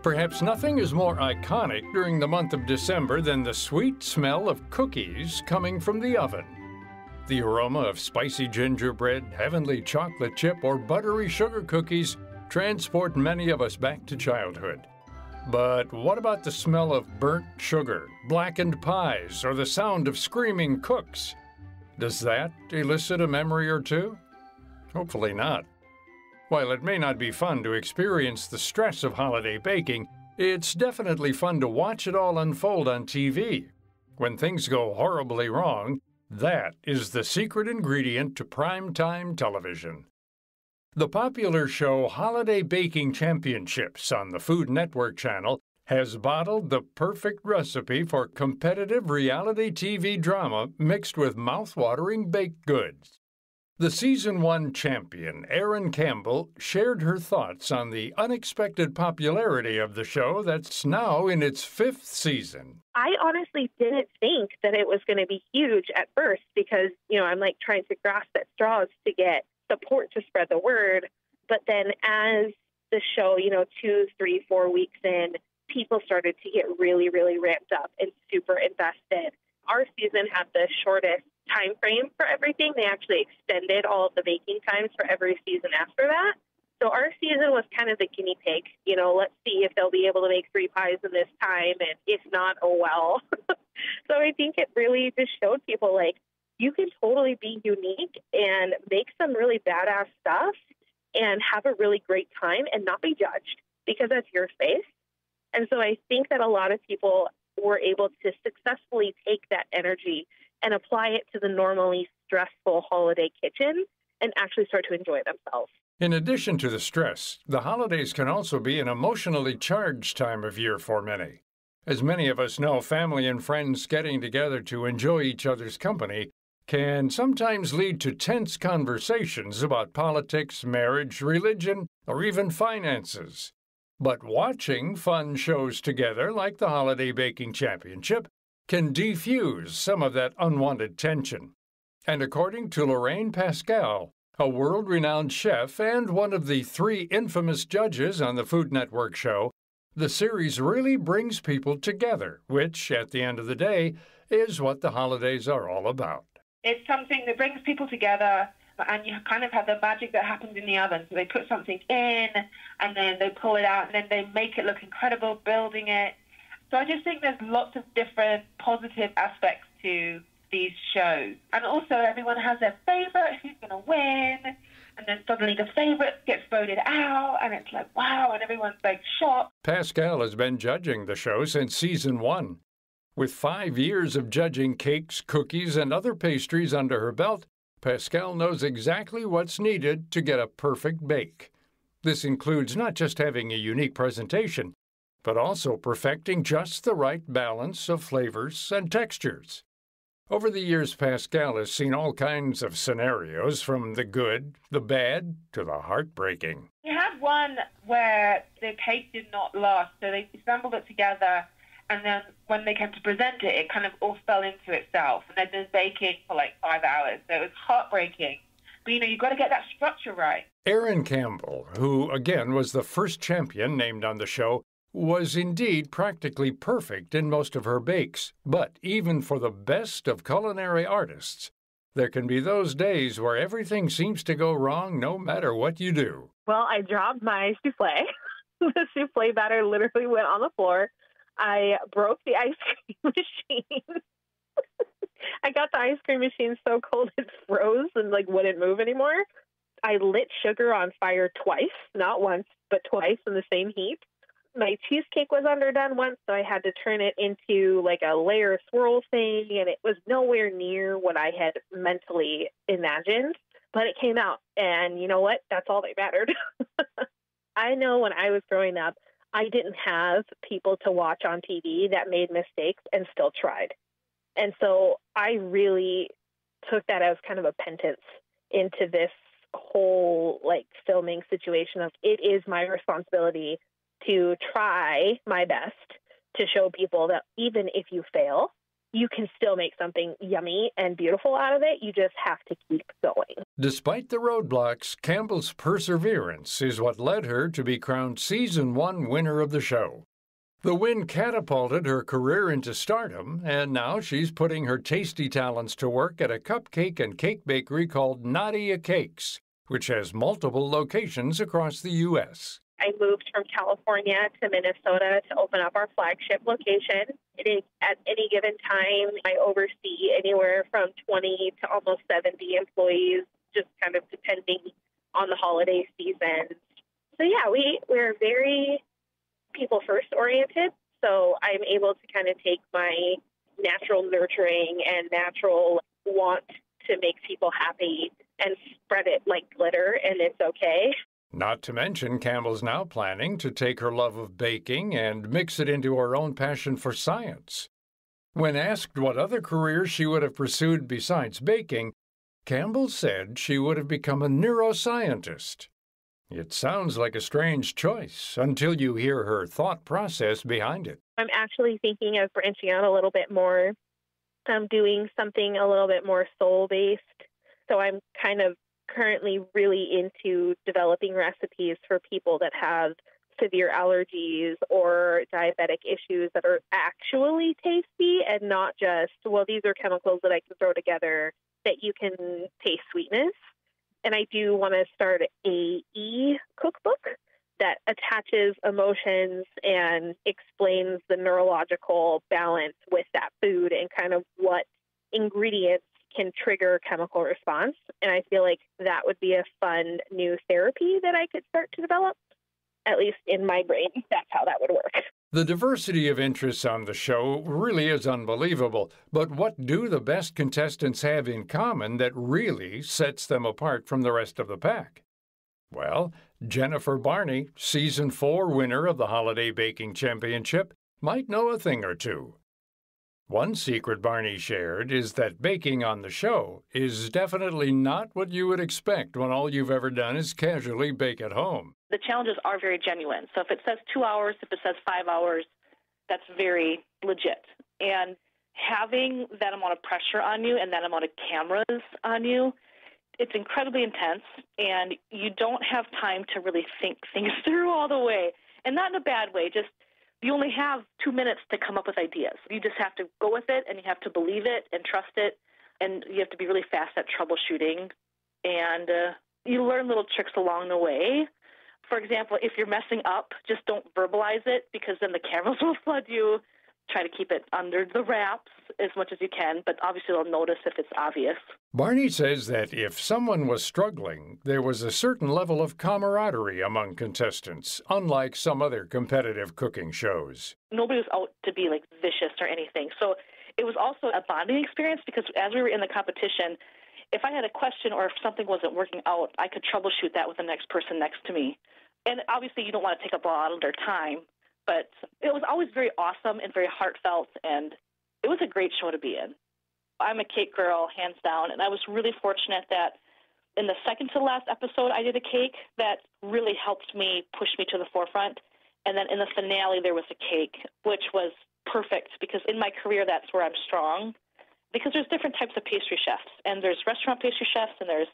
Perhaps nothing is more iconic during the month of December than the sweet smell of cookies coming from the oven. The aroma of spicy gingerbread, heavenly chocolate chip, or buttery sugar cookies transport many of us back to childhood. But what about the smell of burnt sugar, blackened pies, or the sound of screaming cooks? Does that elicit a memory or two? Hopefully not. While it may not be fun to experience the stress of holiday baking, it's definitely fun to watch it all unfold on TV. When things go horribly wrong, that is the secret ingredient to primetime television. The popular show Holiday Baking Championships on the Food Network channel has bottled the perfect recipe for competitive reality TV drama mixed with mouth-watering baked goods. The Season 1 champion, Erin Campbell, shared her thoughts on the unexpected popularity of the show that's now in its 5th season. I honestly didn't think that it was going to be huge at first because, I'm like trying to grasp at straws to get support to spread the word. But then as the show, 2, 3, 4 weeks in, people started to get really, really ramped up and super invested. Our season had the shortest time frame for everything. They actually extended all of the baking times for every season after that. So our season was kind of the guinea pig. Let's see if they'll be able to make 3 pies in this time, and if not, oh well. So I think it really just showed people, like, you can totally be unique and make some really badass stuff and have a really great time and not be judged because that's your space. And so I think that a lot of people were able to successfully take that energy and apply it to the normally stressful holiday kitchen and actually start to enjoy themselves. In addition to the stress, the holidays can also be an emotionally charged time of year for many. As many of us know, family and friends getting together to enjoy each other's company can sometimes lead to tense conversations about politics, marriage, religion, or even finances. But watching fun shows together, like the Holiday Baking Championship, can defuse some of that unwanted tension. And according to Lorraine Pascal, a world-renowned chef and one of the 3 infamous judges on the Food Network show, the series really brings people together, which, at the end of the day, is what the holidays are all about. It's something that brings people together, and you kind of have the magic that happens in the oven. So they put something in, and then they pull it out, and then they make it look incredible, building it. So I just think there's lots of different positive aspects to these shows. And also everyone has their favorite, who's going to win, and then suddenly the favorite gets voted out, and it's like, wow, and everyone's like shocked. Pascal has been judging the show since season 1. With 5 years of judging cakes, cookies, and other pastries under her belt, Pascal knows exactly what's needed to get a perfect bake. This includes not just having a unique presentation, but also perfecting just the right balance of flavors and textures. Over the years, Pascal has seen all kinds of scenarios, from the good, the bad, to the heartbreaking. We had one where the cake did not last, so they assembled it together, and then when they came to present it, it kind of all fell into itself. And they'd been baking for like 5 hours, so it was heartbreaking. But, you've got to get that structure right. Erin Campbell, who, again, was the first champion named on the show, was indeed practically perfect in most of her bakes. But even for the best of culinary artists, there can be those days where everything seems to go wrong no matter what you do. Well, I dropped my souffle. The souffle batter literally went on the floor. I broke the ice cream machine. I got the ice cream machine so cold it froze and wouldn't move anymore. I lit sugar on fire twice, not once, but twice in the same heat. My cheesecake was underdone once, so I had to turn it into a layer swirl thing, and it was nowhere near what I had mentally imagined, but it came out, and you know what? That's all that mattered. I know when I was growing up, I didn't have people to watch on TV that made mistakes and still tried. And so I really took that as kind of a penance into this whole filming situation of it is my responsibility to try my best to show people that even if you fail, you can still make something yummy and beautiful out of it. You just have to keep going. Despite the roadblocks, Campbell's perseverance is what led her to be crowned Season 1 winner of the show. The win catapulted her career into stardom, and now she's putting her tasty talents to work at a cupcake and cake bakery called Nadia Cakes, which has multiple locations across the U.S. I moved from California to Minnesota to open up our flagship location. At any given time, I oversee anywhere from 20 to almost 70 employees, just kind of depending on the holiday season. So yeah, we're very people first oriented. So I'm able to kind of take my natural nurturing and natural want to make people happy and spread it like glitter, and it's okay. Not to mention, Campbell's now planning to take her love of baking and mix it into her own passion for science. When asked what other careers she would have pursued besides baking, Campbell said she would have become a neuroscientist. It sounds like a strange choice until you hear her thought process behind it. I'm actually thinking of branching out a little bit more. I'm doing something a little bit more soul-based. So I'm kind of currently really into developing recipes for people that have severe allergies or diabetic issues that are actually tasty and not just, well, these are chemicals that I can throw together that you can taste sweetness. And I do want to start a e-cookbook that attaches emotions and explains the neurological balance with that food and kind of what ingredients can trigger chemical response. And I feel like that would be a fun new therapy that I could start to develop. At least in my brain, that's how that would work. The diversity of interests on the show really is unbelievable, but what do the best contestants have in common that really sets them apart from the rest of the pack? Well, Jennifer Barney, Season 4 winner of the Holiday Baking Championship, might know a thing or two. One secret Barney shared is that baking on the show is definitely not what you would expect when all you've ever done is casually bake at home. The challenges are very genuine. So if it says 2 hours, if it says 5 hours, that's very legit. And having that amount of pressure on you and that amount of cameras on you, it's incredibly intense, and you don't have time to really think things through all the way. And not in a bad way, just you only have 2 minutes to come up with ideas. You just have to go with it, and you have to believe it and trust it, and you have to be really fast at troubleshooting. And you learn little tricks along the way. For example, if you're messing up, just don't verbalize it, because then the cameras will flood you. Try to keep it under the wraps as much as you can, but obviously they'll notice if it's obvious. Barney says that if someone was struggling, there was a certain level of camaraderie among contestants, unlike some other competitive cooking shows. Nobody was out to be like vicious or anything. So it was also a bonding experience, because as we were in the competition, if I had a question or if something wasn't working out, I could troubleshoot that with the next person next to me. And obviously you don't want to take up a lot of their time, but it was always very awesome and very heartfelt, and it was a great show to be in. I'm a cake girl, hands down, and I was really fortunate that in the second to last episode I did a cake that really helped me, push me to the forefront. And then in the finale there was a cake, which was perfect, because in my career that's where I'm strong, because there's different types of pastry chefs, and there's restaurant pastry chefs, and there's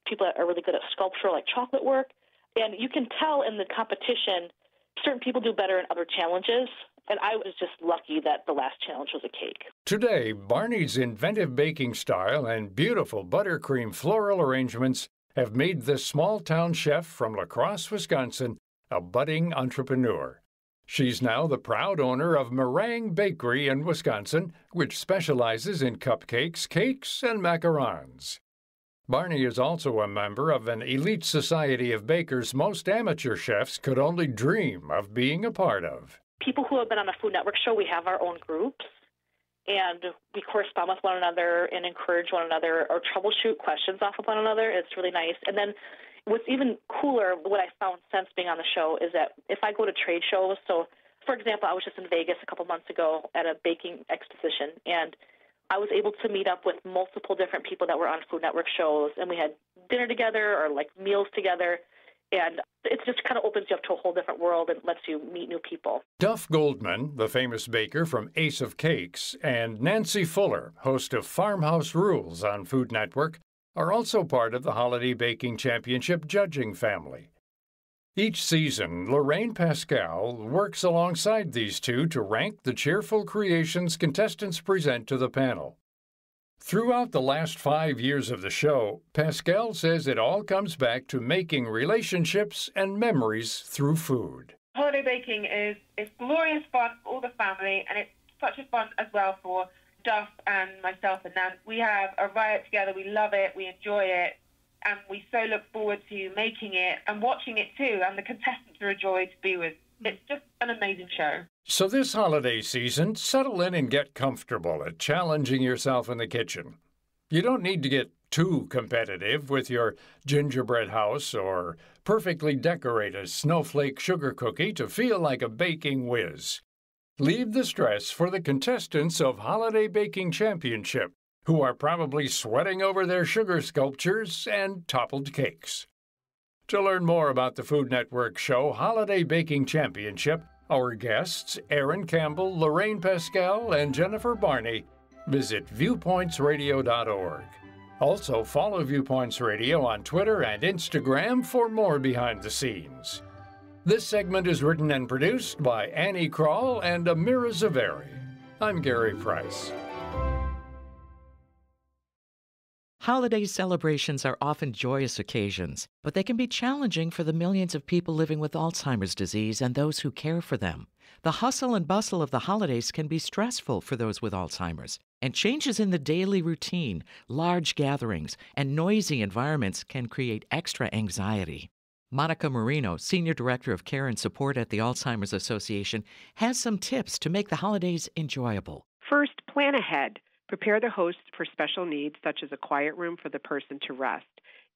people that are really good at sculpture like chocolate work. And you can tell in the competition certain people do better in other challenges, and I was just lucky that the last challenge was a cake. Today, Barney's inventive baking style and beautiful buttercream floral arrangements have made this small-town chef from La Crosse, Wisconsin, a budding entrepreneur. She's now the proud owner of Meringue Bakery in Wisconsin, which specializes in cupcakes, cakes, and macarons. Barney is also a member of an elite society of bakers most amateur chefs could only dream of being a part of. People who have been on a Food Network show, we have our own groups, and we correspond with one another and encourage one another or troubleshoot questions off of one another. It's really nice. And then what's even cooler, what I found since being on the show, is that if I go to trade shows, so for example, I was just in Vegas a couple months ago at a baking exposition, and I was able to meet up with multiple different people that were on Food Network shows, and we had dinner together or like meals together. And it just kind of opens you up to a whole different world and lets you meet new people. Duff Goldman, the famous baker from Ace of Cakes, and Nancy Fuller, host of Farmhouse Rules on Food Network, are also part of the Holiday Baking Championship judging family. Each season, Lorraine Pascal works alongside these two to rank the cheerful creations contestants present to the panel. Throughout the last 5 years of the show, Pascal says it all comes back to making relationships and memories through food. Holiday baking is glorious fun for all the family, and it's such a fun as well for Duff and myself and Nan. We have a riot together. We love it. We enjoy it. And we so look forward to making it and watching it too. And the contestants are a joy to be with. It's just an amazing show. So this holiday season, settle in and get comfortable at challenging yourself in the kitchen. You don't need to get too competitive with your gingerbread house or perfectly decorate a snowflake sugar cookie to feel like a baking whiz. Leave the stress for the contestants of Holiday Baking Championship, who are probably sweating over their sugar sculptures and toppled cakes. To learn more about the Food Network show Holiday Baking Championship, our guests, Aaron Campbell, Lorraine Pascal, and Jennifer Barney, visit viewpointsradio.org. Also, follow Viewpoints Radio on Twitter and Instagram for more behind the scenes. This segment is written and produced by Annie Kroll and Amira Zaveri. I'm Gary Price. Holiday celebrations are often joyous occasions, but they can be challenging for the millions of people living with Alzheimer's disease and those who care for them. The hustle and bustle of the holidays can be stressful for those with Alzheimer's, and changes in the daily routine, large gatherings, and noisy environments can create extra anxiety. Monica Marino, Senior Director of Care and Support at the Alzheimer's Association, has some tips to make the holidays enjoyable. First, plan ahead. Prepare the host for special needs, such as a quiet room for the person to rest.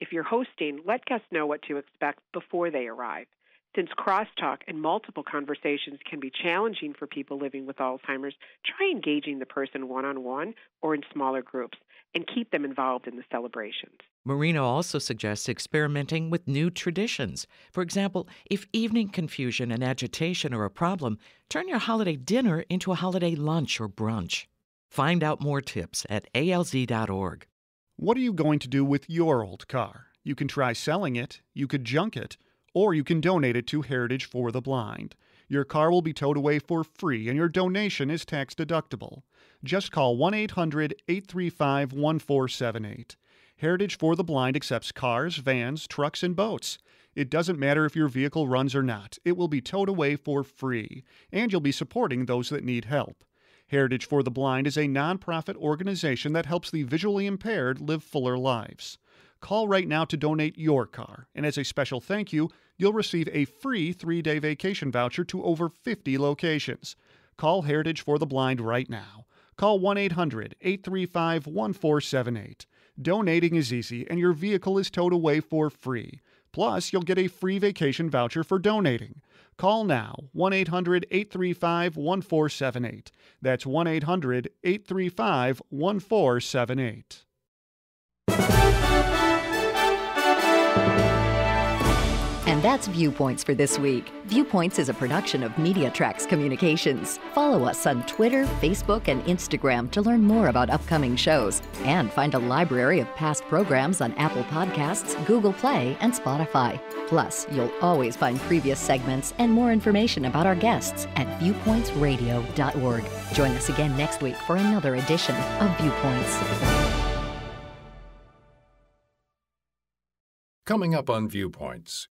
If you're hosting, let guests know what to expect before they arrive. Since crosstalk and multiple conversations can be challenging for people living with Alzheimer's, try engaging the person one-on-one or in smaller groups, and keep them involved in the celebrations. Marino also suggests experimenting with new traditions. For example, if evening confusion and agitation are a problem, turn your holiday dinner into a holiday lunch or brunch. Find out more tips at alz.org. What are you going to do with your old car? You can try selling it, you could junk it, or you can donate it to Heritage for the Blind. Your car will be towed away for free, and your donation is tax deductible. Just call 1-800-835-1478. Heritage for the Blind accepts cars, vans, trucks, and boats. It doesn't matter if your vehicle runs or not. It will be towed away for free, and you'll be supporting those that need help. Heritage for the Blind is a nonprofit organization that helps the visually impaired live fuller lives. Call right now to donate your car, and as a special thank you, you'll receive a free 3-day vacation voucher to over 50 locations. Call Heritage for the Blind right now. Call 1-800-835-1478. Donating is easy, and your vehicle is towed away for free. Plus, you'll get a free vacation voucher for donating. Call now, 1-800-835-1478. That's 1-800-835-1478. And that's Viewpoints for this week. Viewpoints is a production of MediaTrax Communications. Follow us on Twitter, Facebook, and Instagram to learn more about upcoming shows. And find a library of past programs on Apple Podcasts, Google Play, and Spotify. Plus, you'll always find previous segments and more information about our guests at viewpointsradio.org. Join us again next week for another edition of Viewpoints. Coming up on Viewpoints.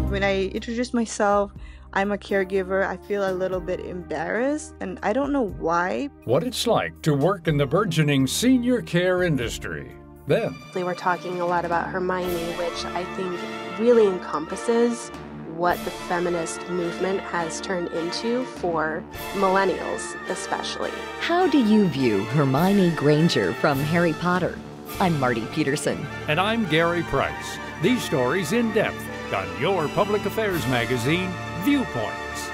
When I introduce myself, I'm a caregiver. I feel a little bit embarrassed, and I don't know why. What it's like to work in the burgeoning senior care industry. Then, they were talking a lot about Hermione, which I think really encompasses what the feminist movement has turned into for millennials, especially. How do you view Hermione Granger from Harry Potter? I'm Marty Peterson. And I'm Gary Price. These stories in depth on your public affairs magazine, Viewpoints.